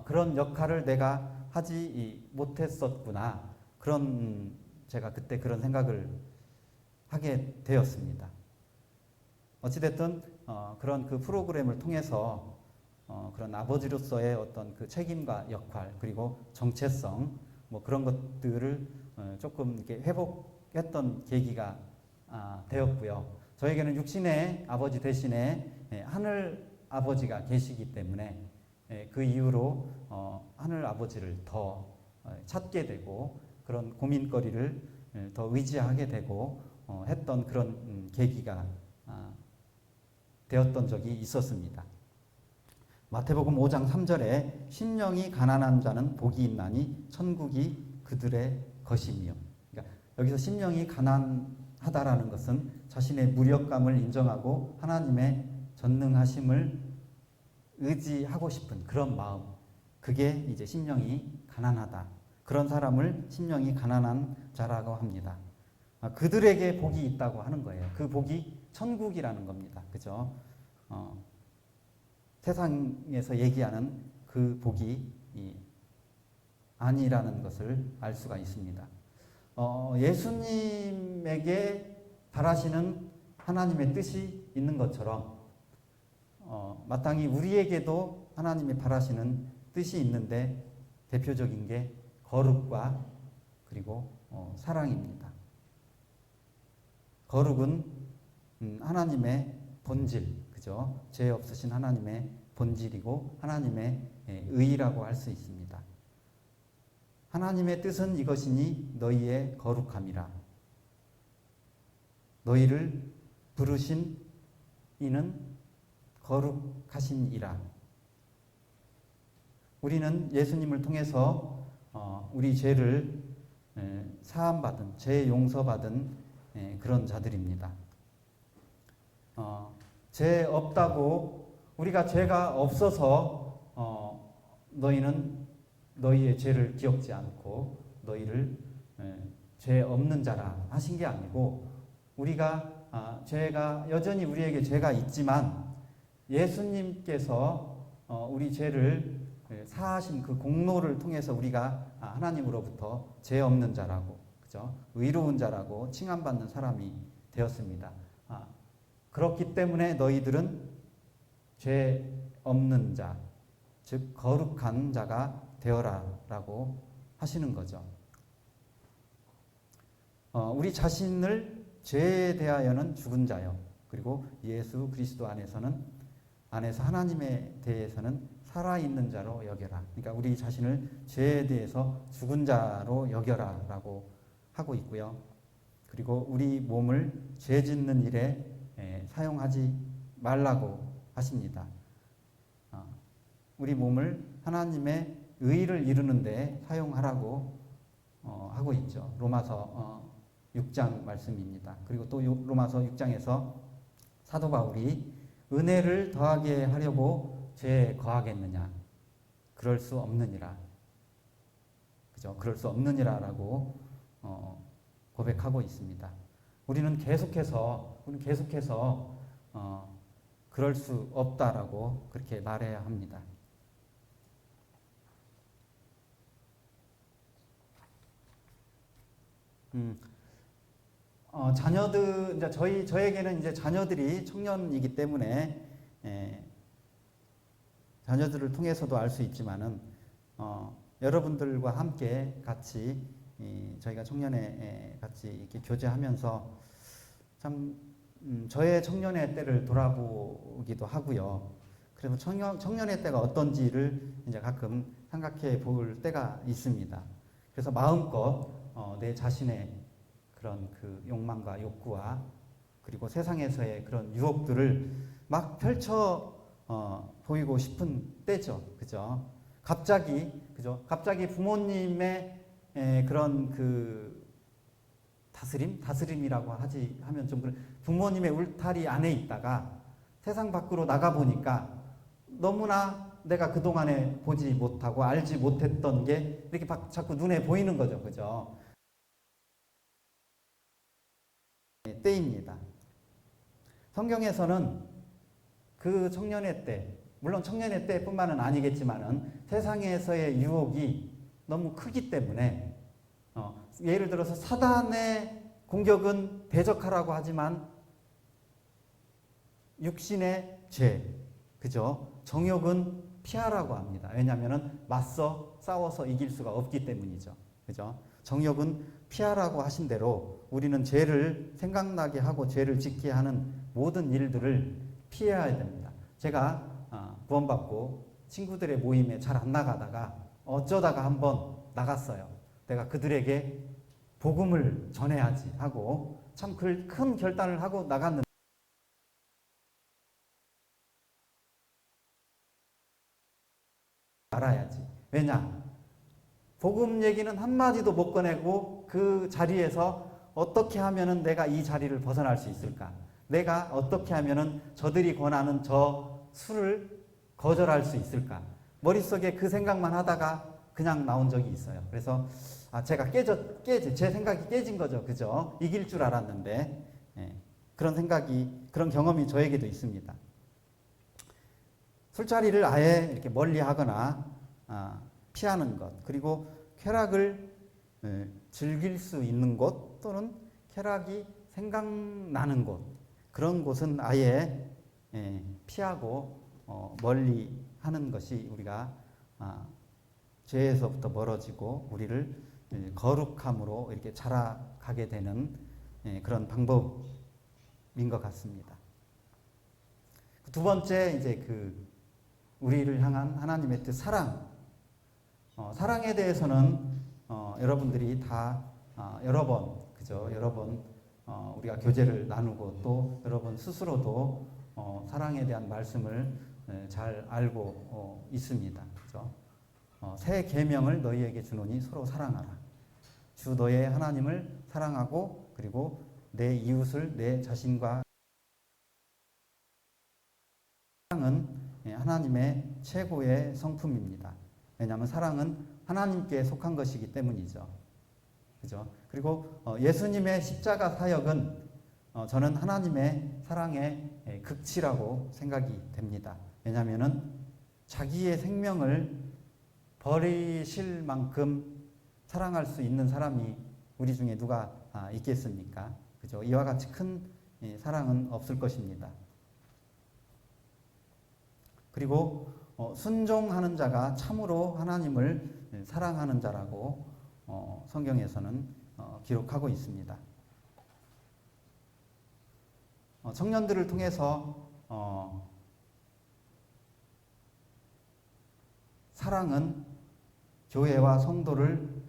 그런 역할을 내가 하지 못했었구나. 그런 제가 그때 그런 생각을 하게 되었습니다. 어찌됐든 그런 그 프로그램을 통해서 그런 아버지로서의 어떤 그 책임과 역할 그리고 정체성 뭐 그런 것들을 조금 이렇게 회복했던 계기가 되었고요. 저에게는 육신의 아버지 대신에 하늘 아버지가 계시기 때문에 그 이후로 하늘 아버지를 더 찾게 되고 그런 고민거리를 더 의지하게 되고 했던 그런 계기가 되었던 적이 있었습니다. 마태복음 5장 3절에 심령이 가난한 자는 복이 있나니 천국이 그들의 것이며, 그러니까 여기서 심령이 가난하다라는 것은 자신의 무력감을 인정하고 하나님의 전능하심을 의지하고 싶은 그런 마음, 그게 이제 심령이 가난하다. 그런 사람을 심령이 가난한 자라고 합니다. 그들에게 복이 있다고 하는 거예요. 그 복이 천국이라는 겁니다. 그죠? 세상에서 얘기하는 그 복이 아니라는 것을 알 수가 있습니다. 예수님에게 바라시는 하나님의 뜻이 있는 것처럼 마땅히 우리에게도 하나님이 바라시는 뜻이 있는데 대표적인 게 거룩과 그리고 사랑입니다. 거룩은 하나님의 본질, 그죠? 죄 없으신 하나님의 본질이고 하나님의 의라고 할 수 있습니다. 하나님의 뜻은 이것이니 너희의 거룩함이라. 너희를 부르신 이는 거룩하신 이라. 우리는 예수님을 통해서 우리 죄를 사함받은, 죄 용서받은 그런 자들입니다. 죄 없다고 우리가 죄가 없어서 너희는 너희의 죄를 기억지 않고 너희를 죄 없는 자라 하신 게 아니고 우리가 죄가 여전히 우리에게 죄가 있지만 예수님께서 우리 죄를 사하신 그 공로를 통해서 우리가 하나님으로부터 죄 없는 자라고, 그죠? 의로운 자라고 칭함받는 사람이 되었습니다. 그렇기 때문에 너희들은 죄 없는 자, 즉 거룩한 자가 되어라라고 하시는 거죠. 우리 자신을 죄에 대하여는 죽은 자요. 그리고 예수 그리스도 안에서 하나님에 대해서는 살아있는 자로 여겨라. 그러니까 우리 자신을 죄에 대해서 죽은 자로 여겨라라고 하고 있고요. 그리고 우리 몸을 죄 짓는 일에 사용하지 말라고 하십니다. 우리 몸을 하나님의 의를 이루는 데 사용하라고 하고 있죠. 로마서 6장 말씀입니다. 그리고 또 로마서 6장에서 사도 바울이 은혜를 더하게 하려고 죄에 거하겠느냐? 그럴 수 없느니라. 그죠? 그럴 수 없느니라라고 고백하고 있습니다. 우리는 계속해서 그럴 수 없다라고 그렇게 말해야 합니다. 자녀들, 이제 저에게는 이제 자녀들이 청년이기 때문에, 자녀들을 통해서도 알 수 있지만은, 여러분들과 함께 같이, 저희가 청년회 같이 이렇게 교제하면서 참, 저의 청년의 때를 돌아보기도 하고요. 그래서 청년의 때가 어떤지를 이제 가끔 생각해 볼 때가 있습니다. 그래서 마음껏 내 자신의 그런 그 욕망과 욕구와 그리고 세상에서의 그런 유혹들을 막 펼쳐 보이고 싶은 때죠. 그죠? 갑자기 부모님의 그런 그 다스림이라고 하면 좀 부모님의 울타리 안에 있다가 세상 밖으로 나가 보니까 너무나 내가 그동안에 보지 못하고 알지 못했던 게 이렇게 자꾸 눈에 보이는 거죠. 그죠? 때입니다. 성경에서는 그 청년의 때, 물론 청년의 때뿐만은 아니겠지만은 세상에서의 유혹이 너무 크기 때문에 예를 들어서 사단의 공격은 대적하라고 하지만 육신의 죄, 그죠? 정욕은 피하라고 합니다. 왜냐하면 맞서 싸워서 이길 수가 없기 때문이죠. 그죠? 정욕은 피하라고 하신 대로 우리는 죄를 생각나게 하고 죄를 짓게 하는 모든 일들을 피해야 됩니다. 제가 구원받고 친구들의 모임에 잘 안 나가다가 어쩌다가 한번 나갔어요. 내가 그들에게 복음을 전해야지 하고 참 큰 결단을 하고 나갔는데 알아야지. 왜냐? 복음 얘기는 한마디도 못 꺼내고 그 자리에서 어떻게 하면은 내가 이 자리를 벗어날 수 있을까? 내가 어떻게 하면은 저들이 권하는 저 술을 거절할 수 있을까? 머릿속에 그 생각만 하다가 그냥 나온 적이 있어요. 그래서 제가 제 생각이 깨진 거죠. 그죠? 이길 줄 알았는데 그런 경험이 저에게도 있습니다. 술자리를 아예 이렇게 멀리 하거나 피하는 것, 그리고 쾌락을 즐길 수 있는 곳 또는 쾌락이 생각나는 곳, 그런 곳은 아예 피하고 멀리 하는 것이 우리가 죄에서부터 멀어지고 우리를 거룩함으로 이렇게 자라가게 되는 그런 방법인 것 같습니다. 두 번째 이제 우리를 향한 하나님의 뜻 사랑. 사랑에 대해서는 여러분들이 다 여러 번 우리가 교제를 나누고 또 여러분 스스로도 사랑에 대한 말씀을 잘 알고 있습니다. 그죠? 새 계명을 너희에게 주노니 서로 사랑하라. 주 너의 하나님을 사랑하고 그리고 내 이웃을 내 자신과 사랑은 하나님의 최고의 성품입니다. 왜냐하면 사랑은 하나님께 속한 것이기 때문이죠. 그죠? 그리고 예수님의 십자가 사역은 저는 하나님의 사랑의 극치라고 생각이 됩니다. 왜냐하면 자기의 생명을 버리실 만큼 사랑할 수 있는 사람이 우리 중에 누가 있겠습니까? 그죠? 이와 같이 큰 사랑은 없을 것입니다. 그리고 순종하는 자가 참으로 하나님을 사랑하는 자라고 성경에서는 기록하고 있습니다. 청년들을 통해서 사랑은 교회와 성도를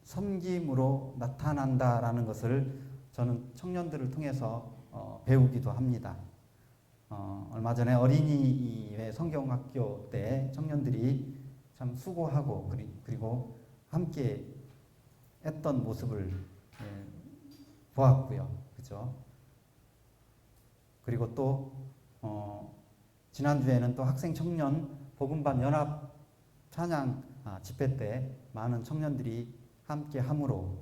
섬김으로 나타난다라는 것을 저는 청년들을 통해서 배우기도 합니다. 얼마 전에 어린이회 성경학교 때 청년들이 참 수고하고 그리고 함께 했던 모습을 보았고요. 그죠? 그리고 또 지난주에는 또 학생 청년 복음반 연합 찬양 집회 때 많은 청년들이 함께 함으로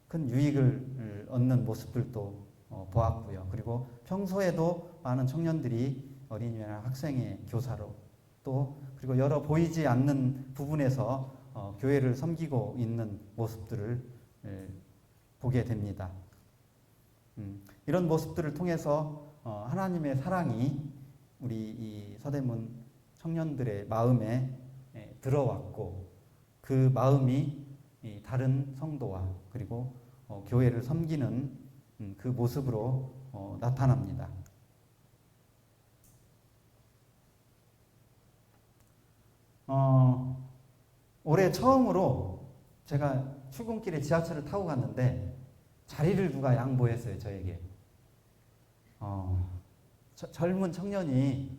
큰 유익을 얻는 모습들도 보았고요. 그리고 평소에도 많은 청년들이 어린이나 학생의 교사로 또 그리고 여러 보이지 않는 부분에서 교회를 섬기고 있는 모습들을 보게 됩니다. 이런 모습들을 통해서 하나님의 사랑이 우리 이 서대문 청년들의 마음에 들어왔고 그 마음이 다른 성도와 그리고 교회를 섬기는 그 모습으로 나타납니다. 올해 처음으로 제가 출근길에 지하철을 타고 갔는데 자리를 누가 양보했어요, 저에게. 젊은 청년이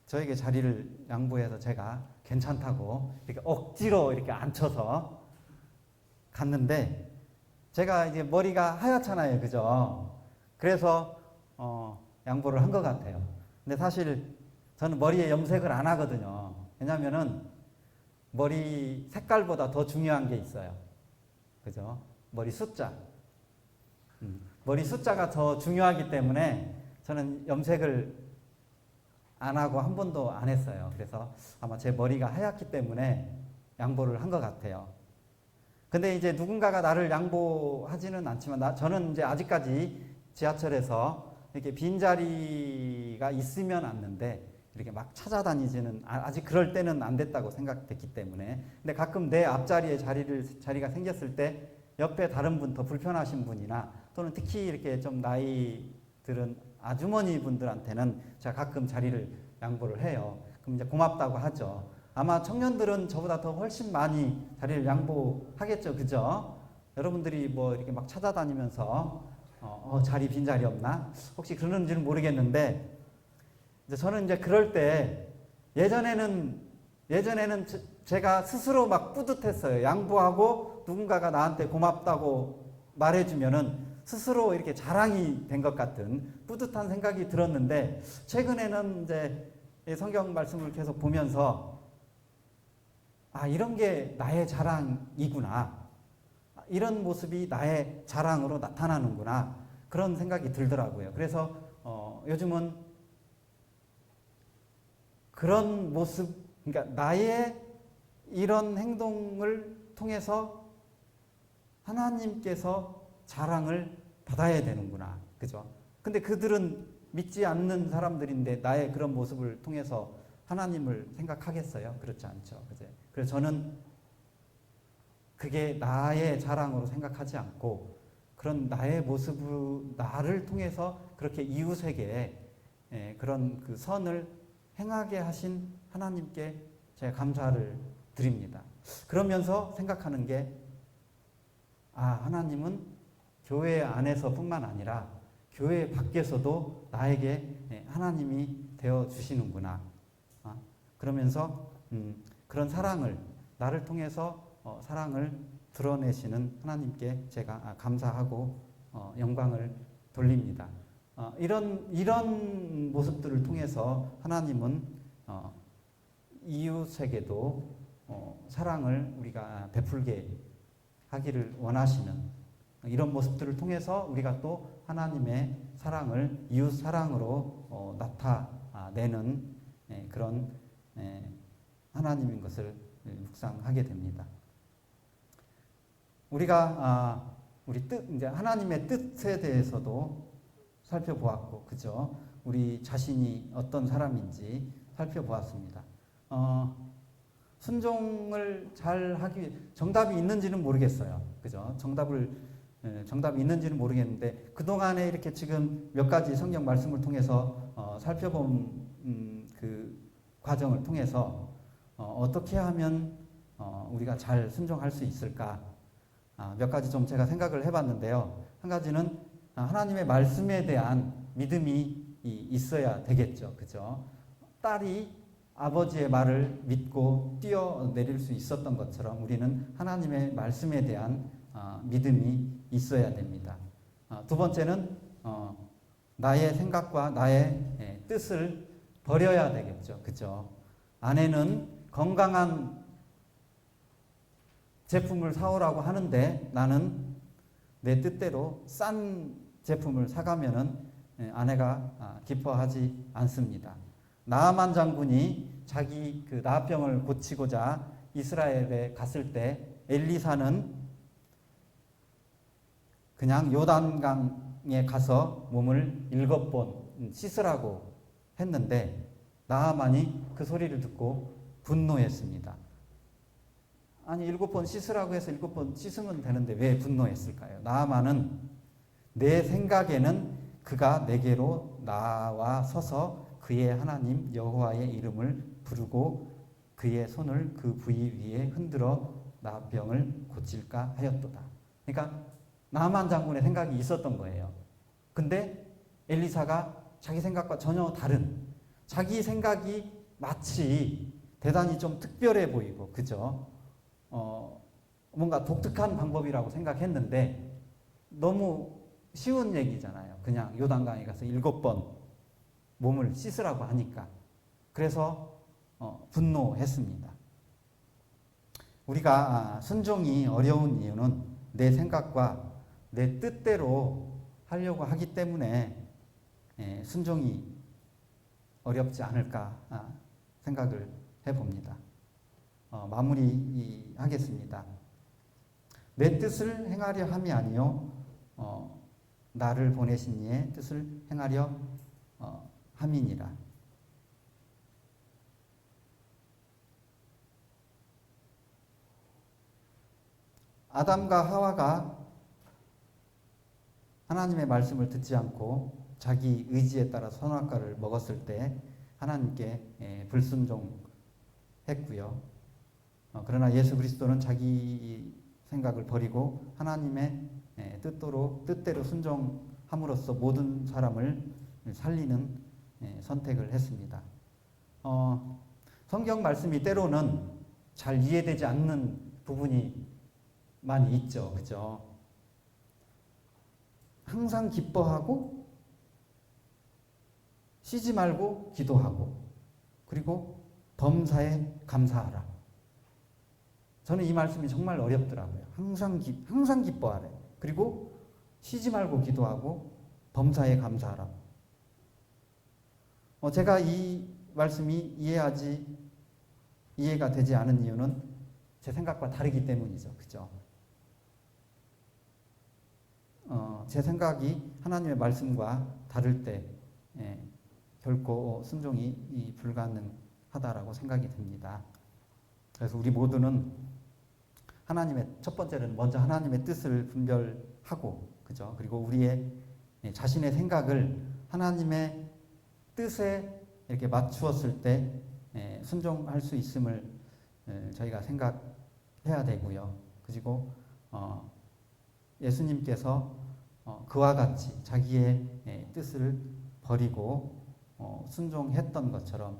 저에게 자리를 양보해서 제가 괜찮다고 이렇게 억지로 이렇게 앉혀서 갔는데 제가 이제 머리가 하얗잖아요, 그죠? 그래서 양보를 한 것 같아요. 근데 사실 저는 머리에 염색을 안 하거든요. 왜냐면은 머리 색깔보다 더 중요한 게 있어요. 그죠? 머리 숫자. 머리 숫자가 더 중요하기 때문에 저는 염색을 안 하고 한 번도 안 했어요. 그래서 아마 제 머리가 하얗기 때문에 양보를 한 것 같아요. 근데 이제 누군가가 나를 양보하지는 않지만 저는 이제 아직까지 지하철에서 이렇게 빈자리가 있으면 앉는데 이렇게 막 찾아다니지는 아직 그럴 때는 안 됐다고 생각됐기 때문에. 근데 가끔 내 앞자리에 자리가 생겼을 때 옆에 다른 분 더 불편하신 분이나 또는 특히 이렇게 좀 나이 들은 아주머니 분들한테는 제가 가끔 자리를 양보를 해요. 그럼 이제 고맙다고 하죠. 아마 청년들은 저보다 더 훨씬 많이 자리를 양보하겠죠, 그죠? 여러분들이 뭐 이렇게 막 찾아다니면서 자리 빈 자리 없나? 혹시 그러는지는 모르겠는데 저는 이제 그럴 때 예전에는 제가 스스로 막 뿌듯했어요. 양보하고 누군가가 나한테 고맙다고 말해주면은 스스로 이렇게 자랑이 된 것 같은 뿌듯한 생각이 들었는데 최근에는 이제 성경 말씀을 계속 보면서 이런 게 나의 자랑이구나. 이런 모습이 나의 자랑으로 나타나는구나. 그런 생각이 들더라고요. 그래서 요즘은 그런 모습, 그러니까 나의 이런 행동을 통해서 하나님께서 자랑을 받아야 되는구나. 그죠? 근데 그들은 믿지 않는 사람들인데 나의 그런 모습을 통해서 하나님을 생각하겠어요? 그렇지 않죠. 그죠? 그래서 저는 그게 나의 자랑으로 생각하지 않고 그런 나의 모습을 나를 통해서 그렇게 이웃에게 그런 그 선을 행하게 하신 하나님께 제가 감사를 드립니다. 그러면서 생각하는 게 하나님은 교회 안에서뿐만 아니라 교회 밖에서도 나에게 하나님이 되어 주시는구나. 그러면서 그런 사랑을 나를 통해서 사랑을 드러내시는 하나님께 제가 감사하고 영광을 돌립니다. 이런 모습들을 통해서 하나님은 이웃에게도 사랑을 우리가 베풀게 하기를 원하시는 이런 모습들을 통해서 우리가 또 하나님의 사랑을 이웃 사랑으로 나타내는 그런 하나님인 것을 묵상하게 됩니다. 우리가 이제 하나님의 뜻에 대해서도 살펴보았고, 그죠? 우리 자신이 어떤 사람인지 살펴보았습니다. 순종을 잘 하기 정답이 있는지는 모르겠어요, 그죠? 정답이 있는지는 모르겠는데 그 동안에 이렇게 지금 몇 가지 성경 말씀을 통해서 살펴본 그 과정을 통해서 어떻게 하면 우리가 잘 순종할 수 있을까? 몇 가지 좀 제가 생각을 해봤는데요. 한 가지는 하나님의 말씀에 대한 믿음이 있어야 되겠죠. 그죠? 딸이 아버지의 말을 믿고 뛰어내릴 수 있었던 것처럼 우리는 하나님의 말씀에 대한 믿음이 있어야 됩니다. 두 번째는 나의 생각과 나의 뜻을 버려야 되겠죠. 그죠? 아내는 건강한 제품을 사오라고 하는데 나는 내 뜻대로 싼 제품을 사가면은 아내가 기뻐하지 않습니다. 나아만 장군이 자기 그 나병을 고치고자 이스라엘에 갔을 때 엘리사는 그냥 요단강에 가서 몸을 7번 씻으라고 했는데 나아만이 그 소리를 듣고 분노했습니다. 아니 7번 씻으라고 해서 7번 씻으면 되는데 왜 분노했을까요? 나아만은 내 생각에는 그가 내게로 나와 서서 그의 하나님 여호와의 이름을 부르고 그의 손을 그 부위 위에 흔들어 나병을 고칠까 하였도다. 그러니까 나만 장군의 생각이 있었던 거예요. 근데 엘리사가 자기 생각과 전혀 다른, 자기 생각이 마치 대단히 좀 특별해 보이고, 그죠? 뭔가 독특한 방법이라고 생각했는데 너무 쉬운 얘기잖아요. 그냥 요단강에 가서 7번 몸을 씻으라고 하니까. 그래서 분노했습니다. 우리가 순종이 어려운 이유는 내 생각과 내 뜻대로 하려고 하기 때문에 순종이 어렵지 않을까 생각을 해봅니다. 마무리하겠습니다. 내 뜻을 행하려 함이 아니요 나를 보내신 이의 뜻을 행하려 함이니라. 아담과 하와가 하나님의 말씀을 듣지 않고 자기 의지에 따라 선악과를 먹었을 때 하나님께 불순종했고요. 그러나 예수 그리스도는 자기 생각을 버리고 하나님의 뜻대로 순종함으로써 모든 사람을 살리는 선택을 했습니다. 성경 말씀이 때로는 잘 이해되지 않는 부분이 많이 있죠. 그죠? 항상 기뻐하고 쉬지 말고 기도하고 그리고 범사에 감사하라. 저는 이 말씀이 정말 어렵더라고요. 항상 기뻐하래. 그리고 쉬지 말고 기도하고 범사에 감사하라. 제가 이 말씀이 이해가 되지 않은 이유는 제 생각과 다르기 때문이죠. 그죠? 제 생각이 하나님의 말씀과 다를 때 결코 순종이 불가능하다라고 생각이 듭니다. 그래서 우리 모두는 첫 번째는 먼저 하나님의 뜻을 분별하고, 그죠? 그리고 우리의 자신의 생각을 하나님의 뜻에 이렇게 맞추었을 때 순종할 수 있음을 저희가 생각해야 되고요. 그리고 예수님께서 그와 같이 자기의 뜻을 버리고 순종했던 것처럼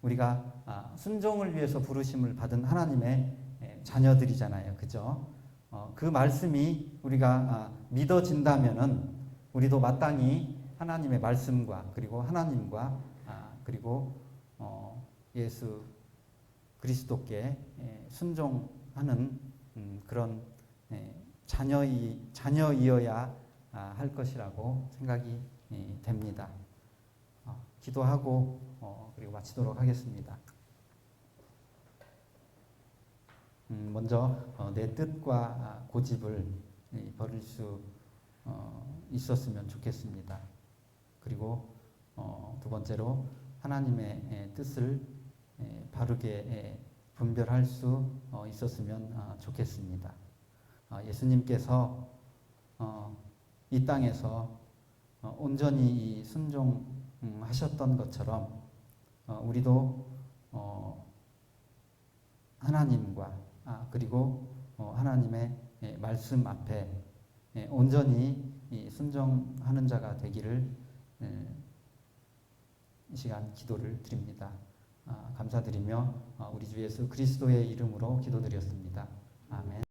우리가 순종을 위해서 부르심을 받은 하나님의 자녀들이잖아요. 그죠? 그 말씀이 우리가 믿어진다면은 우리도 마땅히 하나님의 말씀과 그리고 하나님과 그리고 예수 그리스도께 순종하는 그런 자녀이어야 할 것이라고 생각이 됩니다. 기도하고 그리고 마치도록 하겠습니다. 먼저 내 뜻과 고집을 버릴 수 있었으면 좋겠습니다. 그리고 두 번째로 하나님의 뜻을 바르게 분별할 수 있었으면 좋겠습니다. 예수님께서 이 땅에서 온전히 순종하셨던 것처럼 우리도 하나님과 그리고 하나님의 말씀 앞에 온전히 순종하는 자가 되기를 이 시간 기도를 드립니다. 감사드리며 우리 주 예수 그리스도의 이름으로 기도드렸습니다. 아멘.